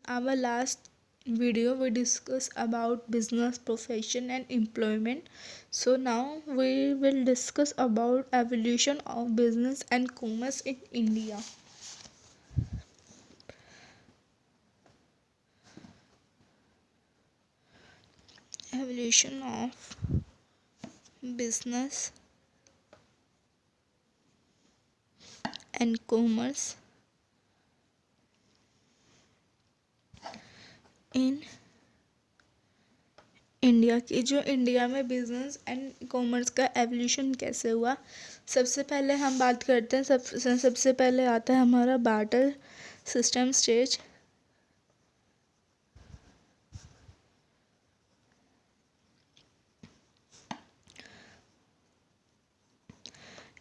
our last video we discussed about business profession and employment. So now we will discuss about evolution of business and commerce in India. Evolution of business and commerce in India की जो India में business and commerce का evolution कैसे हुआ। सबसे पहले हम बात करते हैं, सबसे पहले आता है हमारा बार्टर सिस्टम स्टेज।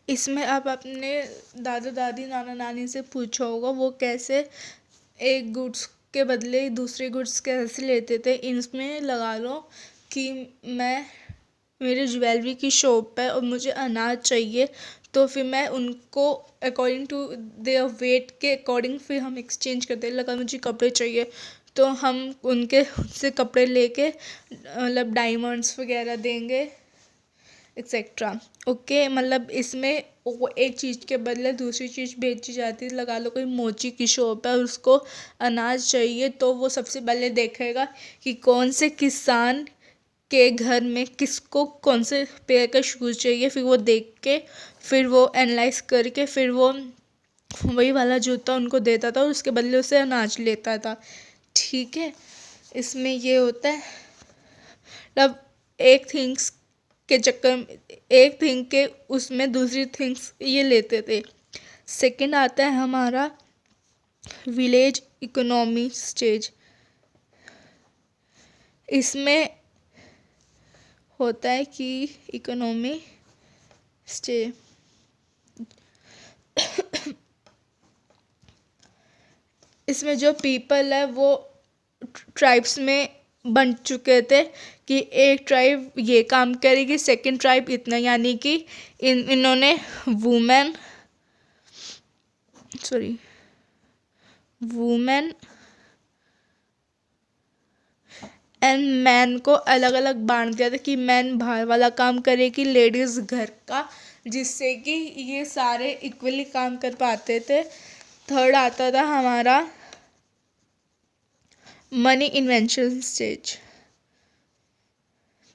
इसमें आप अपने दादा दादी नाना नानी से पूछा होगा वो कैसे एक गुड्स के बदले दूसरे गुड्स कैसे लेते थे। इसमें लगा लो कि मैं मेरी ज्वेलरी की शॉप है और मुझे अनाज चाहिए, तो फिर मैं उनको अकॉर्डिंग टू देयर वेट के अकॉर्डिंग फिर हम एक्सचेंज करते हैं। लगा मुझे कपड़े चाहिए तो हम उनके से कपड़े लेके मतलब डायमंड्स वगैरह देंगे एक्सेट्रा। ओके, मतलब इसमें वो एक चीज़ के बदले दूसरी चीज़ बेची जाती है। लगा लो कोई मोची की शॉप है, उसको अनाज चाहिए तो वो सबसे पहले देखेगा कि कौन से किसान के घर में किसको कौन से पेयर का शूज़ चाहिए। फिर वो देख के फिर वो एनालाइज करके फिर वो वही वाला जूता उनको देता था और उसके बदले उसे अनाज लेता था। ठीक है, इसमें ये होता है मतलब एक थिंग्स के चक्कर में एक थिंग के उसमें दूसरी थिंग्स ये लेते थे। सेकंड आता है हमारा विलेज इकोनॉमी स्टेज। इसमें होता है कि इकोनॉमी स्टेज इसमें जो पीपल है वो ट्राइब्स में बन चुके थे कि एक ट्राइब ये काम करेगी, सेकंड ट्राइब इतना, यानी कि इन्होंने वुमेन एंड मैन को अलग अलग बांट दिया था कि मैन बाहर वाला काम करेगी, लेडीज़ घर का, जिससे कि ये सारे इक्वली काम कर पाते थे। थर्ड आता था हमारा मनी इन्वेंशन स्टेज।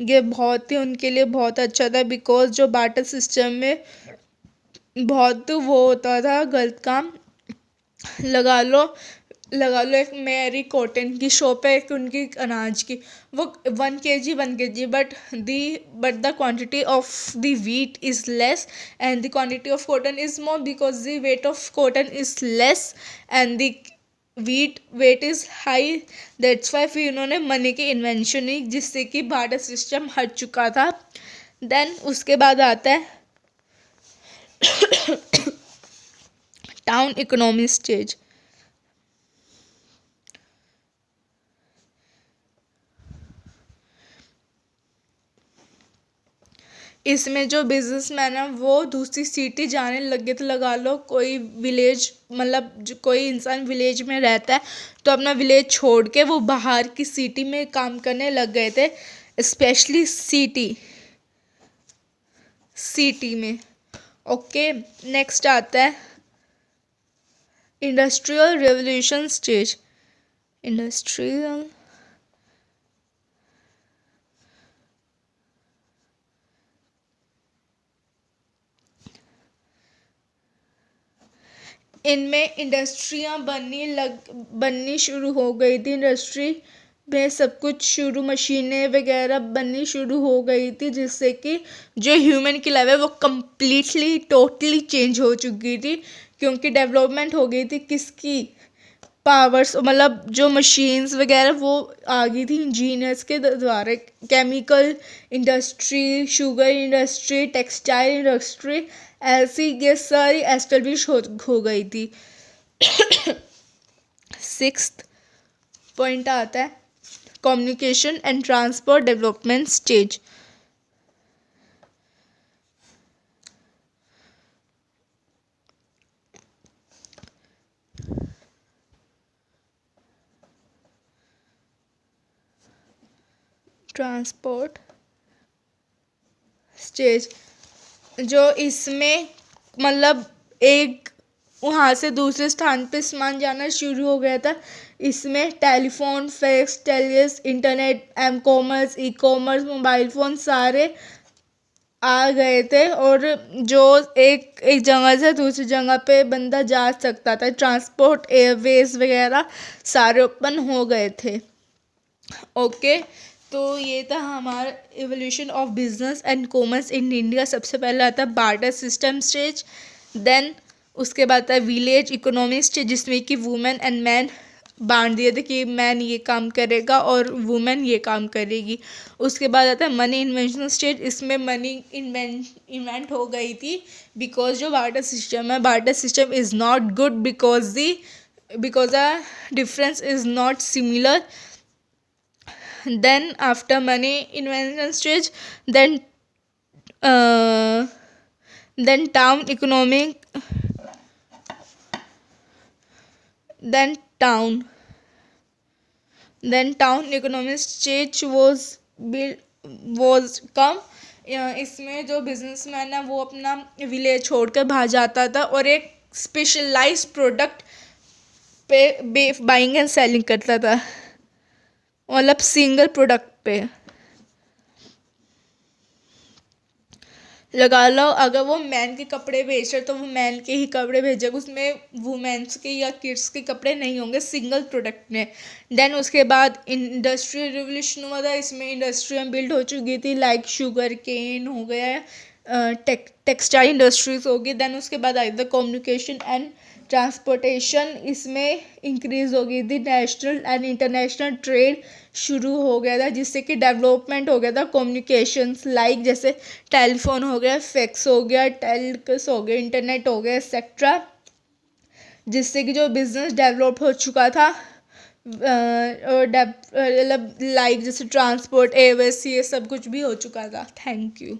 ये बहुत ही उनके लिए बहुत अच्छा था बिकॉज जो बार्टर सिस्टम में बहुत वो होता था गलत काम। लगा लो एक मेरी कॉटन की शॉप है, एक उनकी अनाज की, वो 1 kg but the quantity of the wheat is less and the quantity of cotton is more because the weight of cotton is less and the wheat weight is high. That's why फिर उन्होंने money की invention ही, जिससे कि barter system हट चुका था। Then उसके बाद आता है टाउन इकोनॉमी स्टेज। इसमें जो बिजनेसमैन है वो दूसरी सिटी जाने लगे थे। लगा लो कोई विलेज मतलब कोई इंसान विलेज में रहता है तो अपना विलेज छोड़ के वो बाहर की सिटी में काम करने लग गए थे, स्पेशली सिटी में। ओके, नेक्स्ट आता है इंडस्ट्रियल रेवोल्यूशन स्टेज। इंडस्ट्रियल इनमें इंडस्ट्रियाँ बननी शुरू हो गई थी। इंडस्ट्री में सब कुछ शुरू मशीनें वगैरह बननी शुरू हो गई थी, जिससे कि जो ह्यूमन की लाइफ है वो कम्प्लीटली टोटली चेंज हो चुकी थी, क्योंकि डेवलपमेंट हो गई थी किसकी, पावर्स, मतलब जो मशीन्स वगैरह वो आ गई थी इंजीनियर्स के द्वारा। Chemical industry, sugar industry, textile industry, ऐसी ये सारी एस्टेब्लिश हो गई थी। सिक्स्थ पॉइंट आता है communication and transport development stage. Transport stage, जो इसमें मतलब एक वहाँ से दूसरे स्थान पे सामान जाना शुरू हो गया था। इसमें telephone, fax, telex, internet, M commerce, E commerce, mobile phone सारे आ गए थे, और जो एक जगह से दूसरी जगह पे बंदा जा सकता था। ट्रांसपोर्ट, एयरवेज वगैरह सारे ओपन हो गए थे। ओके, तो ये था हमारा evolution of business and commerce in India. सबसे पहले आता है बार्टर सिस्टम स्टेज, देन उसके बाद आता है विलेज इकोनॉमी स्टेज, जिसमें कि वुमेन एंड मैन बांट दिए थे कि मैन ये काम करेगा और वुमेन ये काम करेगी। उसके बाद आता है मनी इन्वेंशन स्टेज, इसमें मनी इन्वेंट हो गई थी, बिकॉज जो बार्टर सिस्टम है, barter system is not good because the difference is not similar. Then after money invention stage, then town economic, then town economic stage was come। इसमें जो businessman है वो अपना विलेज छोड़कर बाहर जाता था और एक स्पेशलाइज प्रोडक्ट पे बाइंग एंड सेलिंग करता था, मतलब सिंगल प्रोडक्ट पे लगा लो। अगर वो मैन के कपड़े बेच रहे तो वो मैन के ही कपड़े भेजेगा, उसमें वुमेन्स के या किड्स के कपड़े नहीं होंगे सिंगल प्रोडक्ट में। देन उसके बाद इंडस्ट्रियल रिवोल्यूशन हुआ था, इसमें इंडस्ट्रियाँ बिल्ड हो चुकी थी, लाइक शुगर केन हो गया, टेक्सटाइल इंडस्ट्रीज होगी। देन उसके बाद I the communication and transportation, इसमें इंक्रीज़ हो गई थी, नेशनल एंड इंटरनेशनल ट्रेड शुरू हो गया था, जिससे कि डेवलपमेंट हो गया था कम्युनिकेशंस, लाइक जैसे टेलीफोन हो गया, फैक्स हो गया, टेलीकस हो गया, इंटरनेट हो गया एक्सेट्रा, जिससे कि जो बिज़नेस डेवलप हो चुका था, मतलब लाइक जैसे ट्रांसपोर्ट, एयरवेज, ये सब कुछ भी हो चुका था। Thank you.